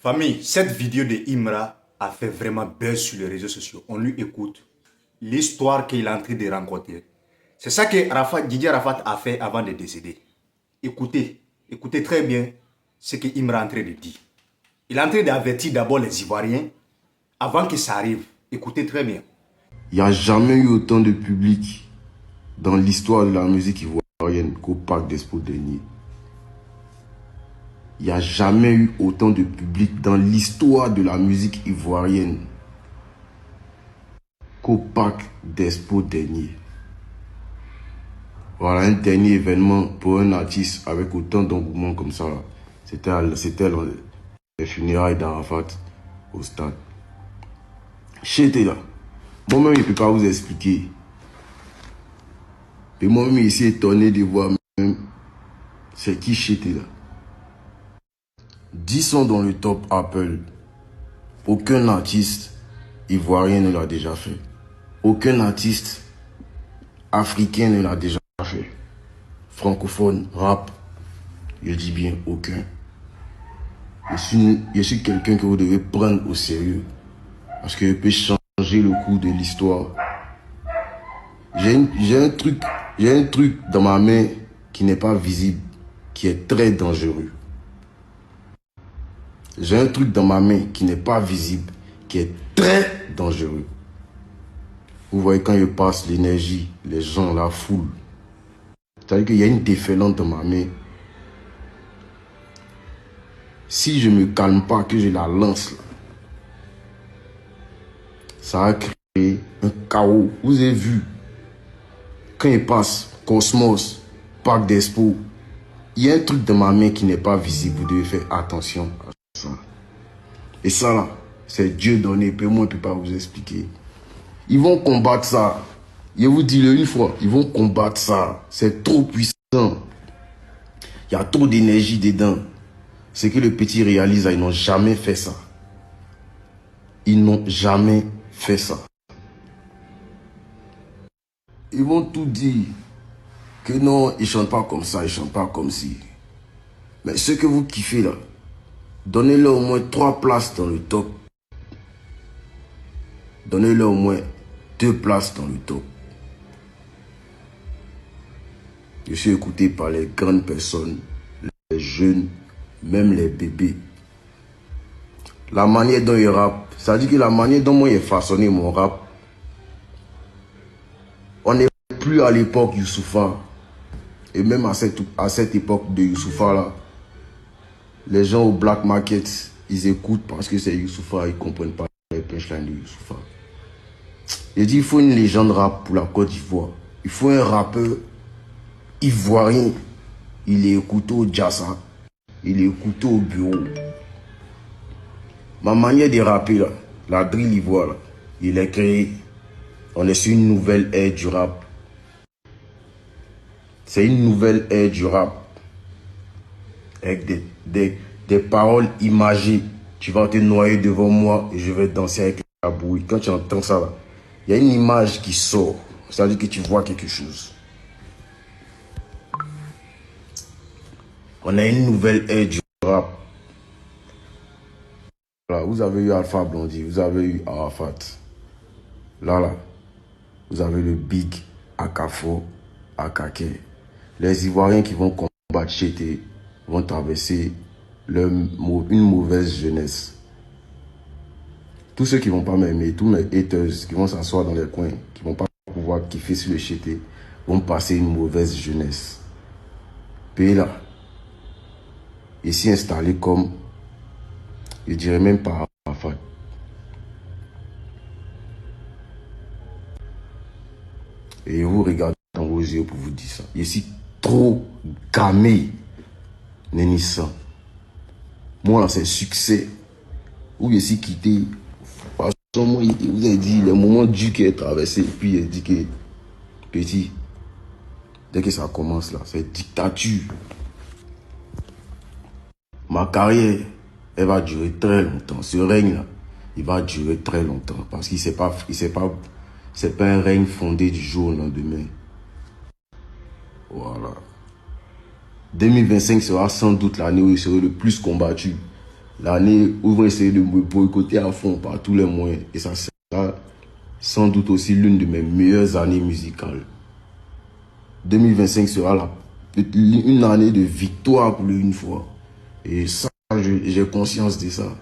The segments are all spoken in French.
Famille, cette vidéo de Imra a fait vraiment buzz sur les réseaux sociaux. On lui écoute l'histoire qu'il est en train de rencontrer. C'est ça que Didier Arafat a fait avant de décéder. Écoutez, écoutez très bien ce que Imra est en train de dire. Il est en train d'avertir d'abord les Ivoiriens avant que ça arrive. Écoutez très bien. Il n'y a jamais eu autant de public dans l'histoire de la musique ivoirienne qu'au Parc d'Expo dernier. Il n'y a jamais eu autant de public dans l'histoire de la musique ivoirienne qu'au Parc d'Expo dernier. Voilà un dernier événement pour un artiste avec autant d'engouement comme ça. C'était les funérailles d'Arafat au stade. J'étais là. Moi-même, je ne peux pas vous expliquer. Et moi-même, je suis étonné de voir même c'est qui j'étais là. 10 sont dans le top Apple. Aucun artiste ivoirien ne l'a déjà fait. Aucun artiste africain ne l'a déjà fait. Francophone, rap, je dis bien aucun. Je suis quelqu'un que vous devez prendre au sérieux. Parce que je peux changer le cours de l'histoire. J'ai un truc dans ma main qui n'est pas visible, qui est très dangereux. J'ai un truc dans ma main qui n'est pas visible, qui est très dangereux. Vous voyez quand je passe l'énergie, les gens, la foule. C'est-à-dire qu'il y a une déferlante dans ma main. Si je ne me calme pas, que je la lance, là, ça va créer un chaos. Vous avez vu, quand il passe, Cosmos, Parc d'Expo, il y a un truc dans ma main qui n'est pas visible. Vous devez faire attention à ça. Et ça là, c'est Dieu donné. Moi, je ne peux pas vous expliquer. Ils vont combattre ça. Je vous dis-le une fois, ils vont combattre ça. C'est trop puissant. Il y a trop d'énergie dedans. C'est que le petit réalise, ils n'ont jamais fait ça. Ils n'ont jamais fait ça. Ils vont tout dire que non, ils ne chantent pas comme ça, ils ne chantent pas comme ci. Mais ce que vous kiffez là, donnez-leur au moins 3 places dans le top. Donnez-leur au moins 2 places dans le top. Je suis écouté par les grandes personnes, les jeunes, même les bébés. La manière dont ils rappent, ça dit que la manière dont moi j'ai façonné mon rap, on n'est plus à l'époque Youssoupha. Et même à cette époque de Youssoupha là, les gens au black market, ils écoutent parce que c'est Youssoupha, ils ne comprennent pas les punchlines de Youssoupha. J'ai dit, il faut une légende rap pour la Côte d'Ivoire. Il faut un rappeur ivoirien. Il est écouté au Jassa. Il est écouté au bureau. Ma manière de rapper là, la drill ivoire là, il est créé. On est sur une nouvelle ère du rap. C'est une nouvelle ère du rap. Avec des paroles imagées. Tu vas te noyer devant moi et je vais danser avec la bouille. Quand tu entends ça là, il y a une image qui sort. C'est-à-dire que tu vois quelque chose. On a une nouvelle ère du rap. Là, vous avez eu Alpha Blondy, vous avez eu Arafat. Là, vous avez le Big, Akafo, Akake. Les Ivoiriens qui vont combattre Chété vont traverser une mauvaise jeunesse. Tous ceux qui ne vont pas m'aimer, tous mes haters qui vont s'asseoir dans les coins, qui ne vont pas pouvoir kiffer sur le Chété, vont passer une mauvaise jeunesse. Pays là, ici installé comme, je dirais même pas Arafat. Et vous regardez dans vos yeux pour vous dire ça. Je suis trop gamé, Nénissa. Moi là, c'est succès. Où je suis quitté. Parce que moi, vous avez dit, le moment du qui est traversé, et puis il dit que, petit, dès que ça commence là, c'est dictature. Ma carrière, elle va durer très longtemps. Ce règne là, il va durer très longtemps. Parce qu'il c'est pas un règne fondé du jour au lendemain. Voilà. 2025 sera sans doute l'année où il serait le plus combattu. L'année où ils vont essayer de me boycotter à fond par tous les moyens. Et ça sera sans doute aussi l'une de mes meilleures années musicales. 2025 sera une année de victoire pour une fois. Et ça, j'ai conscience de ça.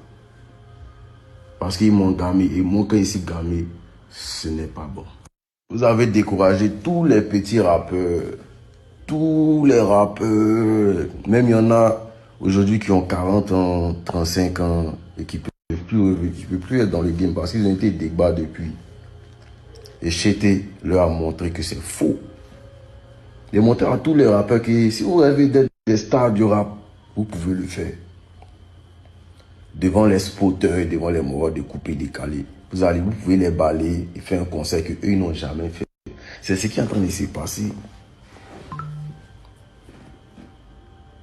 Parce qu'ils m'ont gamé. Et moi, quand ici gamé, ce n'est pas bon. Vous avez découragé tous les petits rappeurs. Tous les rappeurs. Même il y en a aujourd'hui qui ont 40 ans, 35 ans. Et qui ne peuvent plus être dans le game. Parce qu'ils ont été débats depuis. Et Chété leur a montré que c'est faux. Démontrer à tous les rappeurs que si vous rêvez d'être des stars du rap, vous pouvez le faire. Devant les spotters, devant les morts de couper décalés. Vous pouvez les balayer et faire un concert que eux n'ont jamais fait. C'est ce qui est en train de se passer.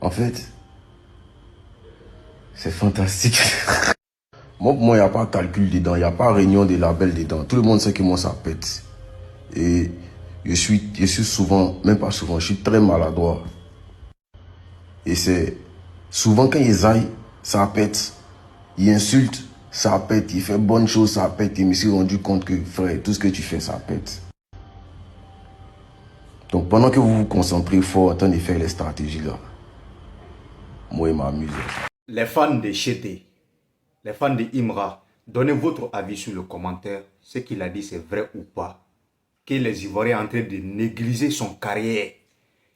En fait, c'est fantastique. Moi, pour moi, il n'y a pas de calcul dedans, il n'y a pas de réunion des labels dedans. Tout le monde sait que moi, ça pète. Et je suis souvent, même pas souvent, je suis très maladroit. Et c'est souvent quand ils aillent, ça pète. Ils insultent, ça pète. Ils font bonnes choses, ça pète. Et je me suis rendu compte que, frère, tout ce que tu fais, ça pète. Donc pendant que vous vous concentrez fort en train de faire les stratégies là, moi, je m'amuse. Les fans de Chété, les fans de Imra, donnez votre avis sur le commentaire. Ce qu'il a dit, c'est vrai ou pas? Que les Ivoiriens sont en train de négliger son carrière.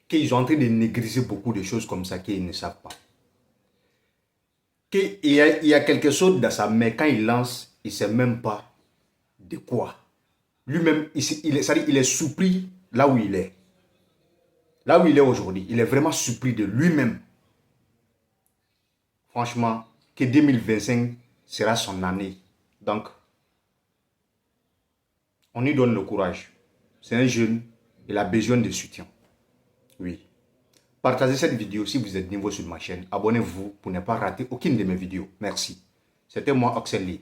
Qu'ils sont en train de négliger beaucoup de choses comme ça qu'ils ne savent pas. Qu'il y a quelque chose dans sa main, quand il lance, il ne sait même pas de quoi. Lui-même, il est surpris là où il est. Là où il est aujourd'hui, il est vraiment surpris de lui-même. Franchement, que 2025 sera son année. Donc, on lui donne le courage. C'est un jeune, il a besoin de soutien. Oui. Partagez cette vidéo si vous êtes nouveau sur ma chaîne. Abonnez-vous pour ne pas rater aucune de mes vidéos. Merci. C'était moi, Oxel Lee.